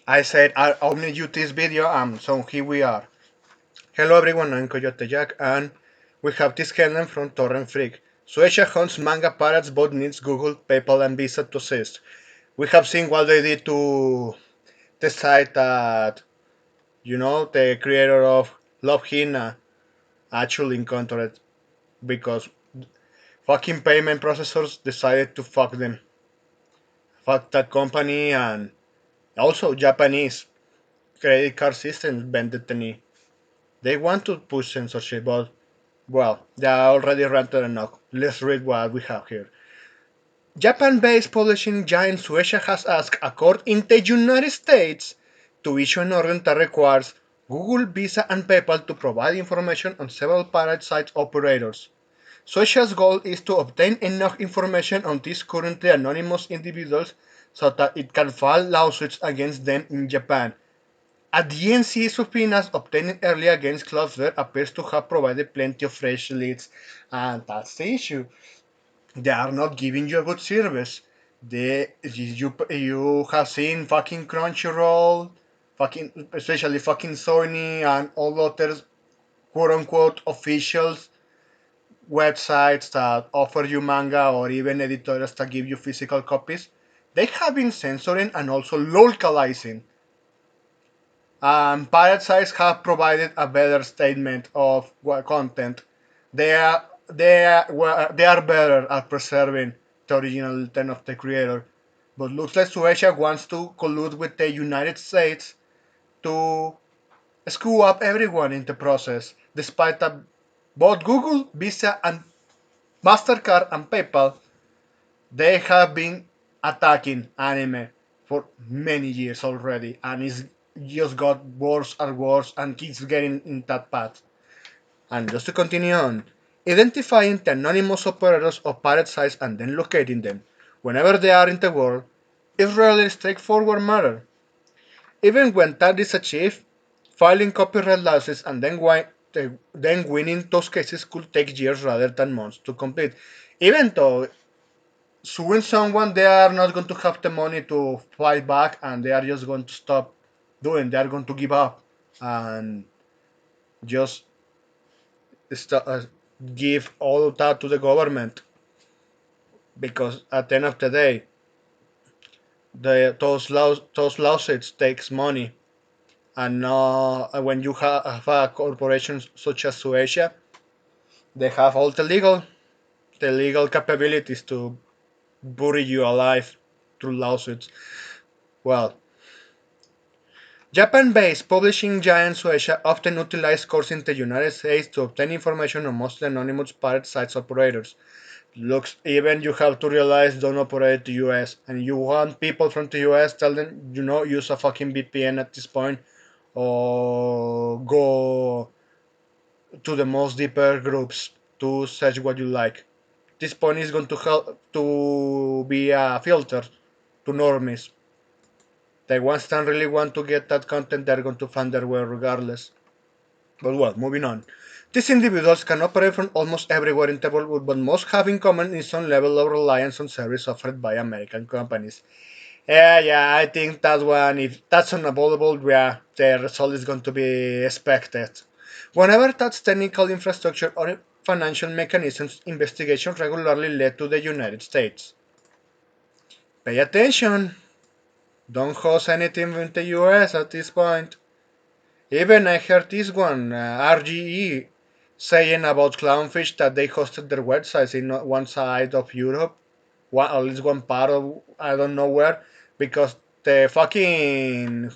I said I'll only use this video, so here we are. Hello everyone, I'm Coyote Jack, and we have this headline from Torrent Freak. Shueisha hunts manga pirates both needs Google, PayPal, and Visa to assist. We have seen what they did to the site that, the creator of Love Hina actually encountered because fucking payment processors decided to fuck them. Fuck that company and also Japanese credit card systems bended the knee. They want to push censorship, but well, they are already ranted enough. Let's read what we have here. Japan-based publishing giant Shueisha has asked a court in the United States to issue an order that requires Google, Visa, and PayPal to provide information on several pirate site operators. Shueisha's goal is to obtain enough information on these currently anonymous individuals so that it can file lawsuits against them in Japan. A DNC subpoenas obtained early against Cloudflare appears to have provided plenty of fresh leads, and that's the issue. They are not giving you a good service. You have seen fucking Crunchyroll, fucking especially fucking Sony and all others quote unquote officials websites that offer you manga or even editors that give you physical copies. They have been censoring and also localizing. Pirate sites have provided a better statement of what content. They are better at preserving the original intent of the creator. But looks like Shueisha wants to collude with the United States to screw up everyone in the process, despite that both Google, Visa, and Mastercard and PayPal they have been attacking anime for many years already, and it's just got worse and worse and keeps getting in that path. And just to continue on, identifying the anonymous operators of pirate sites and then locating them whenever they are in the world is rarely a straightforward matter. Even when that is achieved, filing copyright lawsuits and then winning those cases could take years rather than months to complete. Even though suing someone, they are not going to have the money to fight back, and they are just going to stop doing. They are going to give up and just give all of that to the government because at the end of the day, those lawsuits takes money, and when you have a corporation such as Suecia, they have all the legal capabilities to bury you alive through lawsuits. Well, Japan-based publishing giant Shueisha often utilizes courts in the United States to obtain information on mostly anonymous pirate sites operators. Looks even you have to realize don't operate the US, and you want people from the US tell them use a fucking VPN at this point or go to the most deeper groups to search what you like. This point is going to help to be a filter to normies. The ones that really want to get that content, they're going to find their way regardless. But well, moving on. These individuals can operate from almost everywhere in the world, but most have in common is some level of reliance on service offered by American companies. Yeah, I think that one, if that's unavoidable, yeah, the result is going to be expected. Whenever that's technical infrastructure or financial mechanisms, investigation regularly led to the United States. Pay attention! Don't host anything in the US at this point. Even I heard this one, RGE, saying about Clownfish that they hosted their websites in one side of Europe, at least one part of I don't know where, because the fucking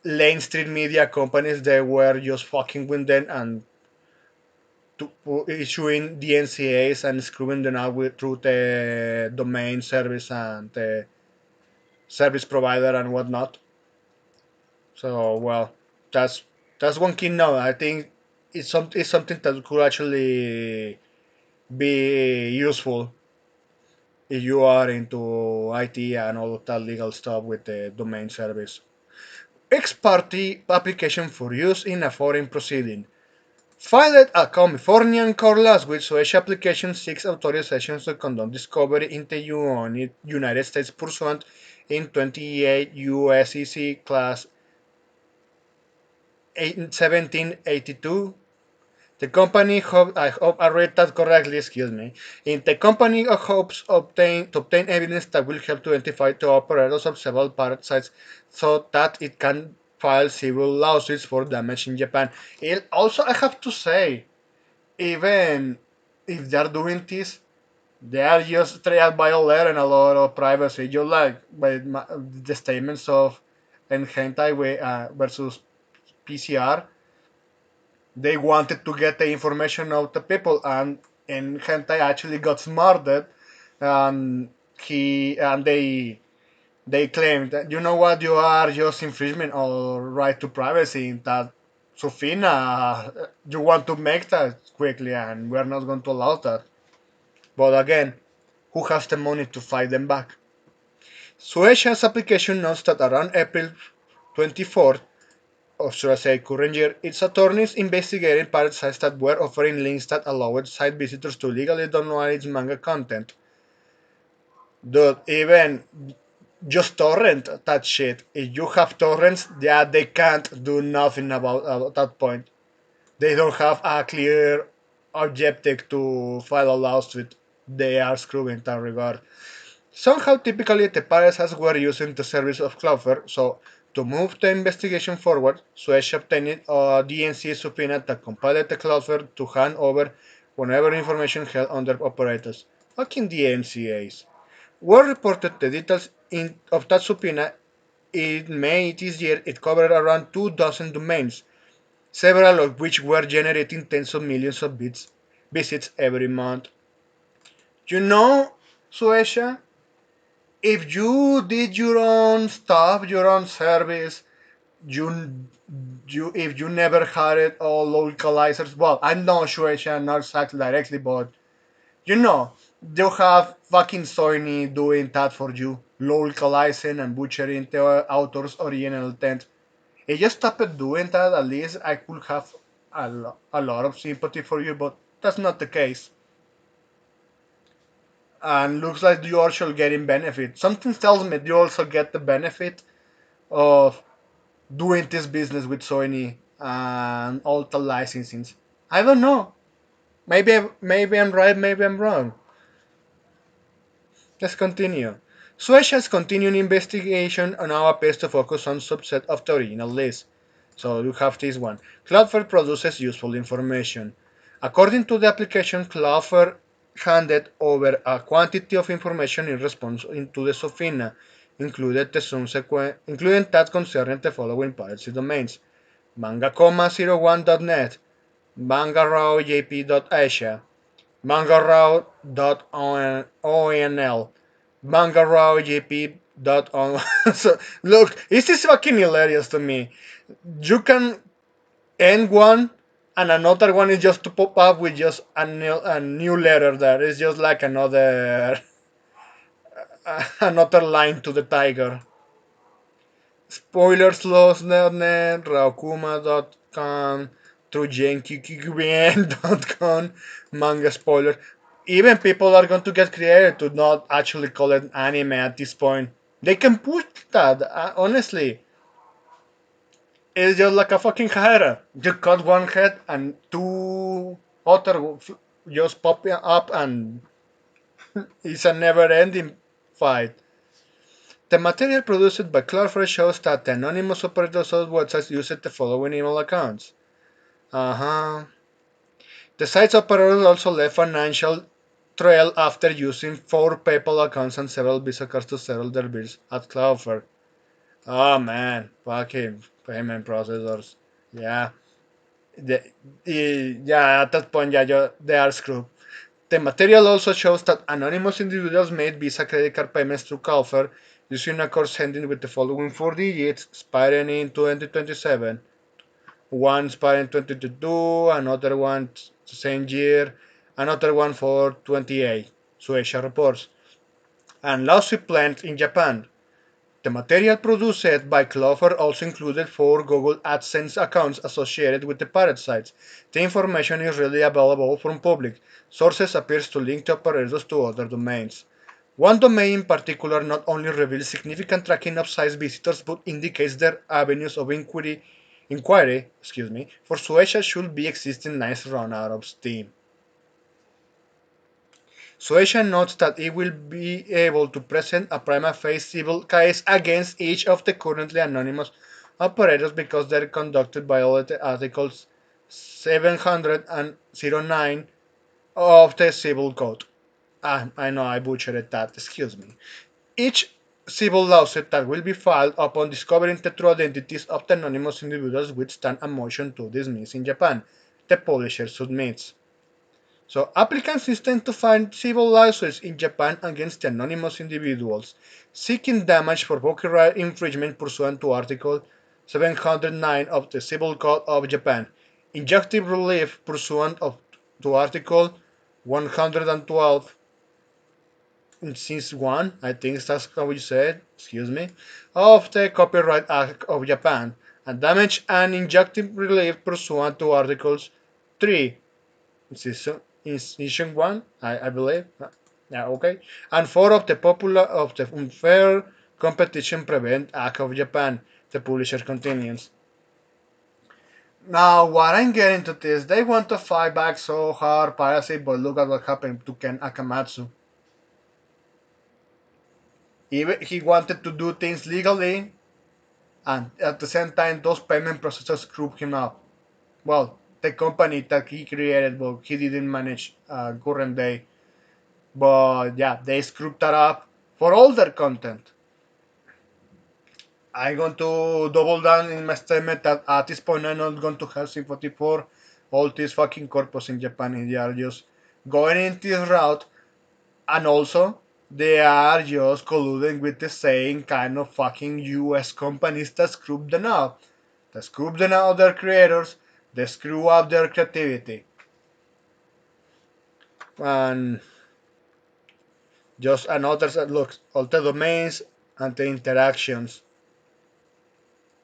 Lane Street media companies they were just fucking with them and issuing DNCAs and screwing them out through the domain service and the service provider and whatnot. So well, that's that's one key note. I think it's something that could actually be useful if you are into IT and all of that legal stuff with the domain service. Ex parte application for use in a foreign proceeding. Filed a Californian court last week, Shueisha application seeks authorization to conduct discovery in the United States pursuant in 28 U.S.C. class 1782. The company I hope I read that correctly, excuse me. In the company hopes to obtain evidence that will help to identify the operators of several pirate sites so that it can file civil lawsuits for damage in Japan. Also, I have to say, even if they're doing this, they are just trial by violating a lot of privacy, just like by the statements of hentai versus PCR. They wanted to get the information out to people, and hentai actually got smarted, and they claimed that, you know what, you are just infringement or right to privacy, that Sufina, you want to make that quickly, and we're not going to allow that. But again, who has the money to fight them back? Shueisha's application notes that around April 24th, or should I say current year, its attorneys investigated pirate sites that were offering links that allowed site visitors to legally download its manga content. Dude, even just torrent that shit. If you have torrents, yeah, they can't do nothing about that point. They don't have a clear objective to file a lawsuit. They are screwed in that regard. Somehow, typically, the pirates were using the service of Clover, so to move the investigation forward, Suez obtained a DNC subpoena that compelled the Clover to hand over whenever information held under operators. Fucking DMCAs. Were reported the details of that subpoena in May this year. It covered around 2 dozen domains, several of which were generating tens of millions of visits every month. You know, Suecia, if you did your own stuff, your own service, you if you never had it all localizers, well, I'm not sure, not exactly directly, but you know, you have fucking Sony doing that for you, localizing and butchering the author's original intent. If you stopped doing that, at least I could have a lot of sympathy for you, but that's not the case. And looks like you also getting benefit. Something tells me you also get the benefit of doing this business with Sony and all the licensing. I don't know. Maybe I'm right. Maybe I'm wrong. Let's continue. Swedish has continued investigation and now appears to focus on subset of the original list. So you have this one. Cloudflare produces useful information. According to the application, Cloudflare handed over a quantity of information in response to the subpoena, including that concerning the following piracy domains: manga01.net, manga.jp.asia, manga.onl, manga.jp.on. So look, this is fucking hilarious to me. You can end one, and another one is just to pop up with just a new letter there. It's just like another another line to the tiger. Spoilersloss.net, raokuma.com, trujenkikibn.com, manga spoiler. Even people are going to get creative to not actually call it anime at this point. They can push that, honestly. It's just like a fucking Hydra. You cut one head and two other just pop up, and it's a never ending fight. The material produced by Cloudflare shows that the anonymous operators of websites used the following email accounts. Uh-huh. The site's operators also left financial trail after using 4 PayPal accounts and several Visa cards to settle their bills at Cloudflare. Oh man, fucking payment processors. Yeah. Yeah, at that point, yeah, they are screwed. The material also shows that anonymous individuals made Visa credit card payments through Cloudflare using a code ending with the following 4 digits, expiring in 2027. One expiring in 2022, another one the same year, another one for 28. Shueisha reports. And lawsuit planned in Japan. The material produced by Clover also included 4 Google AdSense accounts associated with the pirate sites. The information is readily available from public sources, appears to link the operators to other domains. One domain in particular not only reveals significant tracking of size visitors but indicates their avenues of inquiry for Shueisha should be existing nice run out of steam. Shueisha notes that it will be able to present a prima facie civil case against each of the currently anonymous operators because they conducted violated Articles 709 of the Civil Code. I know I butchered that, excuse me. Each civil lawsuit that will be filed upon discovering the true identities of the anonymous individuals will stand a motion to dismiss in Japan. The publisher submits. So applicants intend to file civil lawsuits in Japan against the anonymous individuals, seeking damage for copyright infringement pursuant to Article 709 of the Civil Code of Japan, injunctive relief pursuant to Article 112 since one, I think that's how you said, excuse me, of the Copyright Act of Japan, and damage and injunctive relief pursuant to Articles 3 incision one, I believe. Yeah, okay. And four of the popular of the Unfair Competition Prevent Act of Japan. The publisher continues. Now, what I'm getting to this, they want to fight back so hard, Parasite, but look at what happened to Ken Akamatsu. He wanted to do things legally, and at the same time, those payment processors screwed him up. Well, the company that he created, but he didn't manage current day. But yeah, they screwed that up for all their content. I'm going to double down in my statement that at this point I'm not going to have sympathy for all these fucking corpos in Japan. They are just going in this route, and also they are just colluding with the same kind of fucking US companies that screw them up. That screw them out their creators, they screw up their creativity. And just another look, all the domains and the interactions.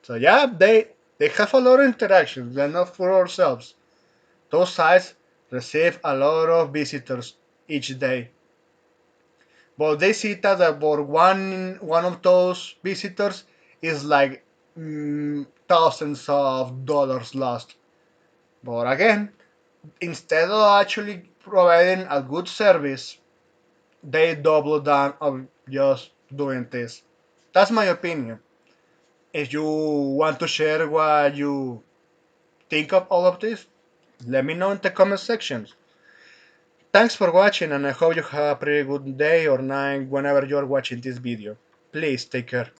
So yeah, they have a lot of interactions. They're not for ourselves. Those sites receive a lot of visitors each day, but they see that about one of those visitors is like thousands of dollars lost. But again, instead of actually providing a good service, they double down on just doing this. That's my opinion. If you want to share what you think of all of this, let me know in the comment sections. Thanks for watching and I hope you have a pretty good day or night whenever you're watching this video. Please take care.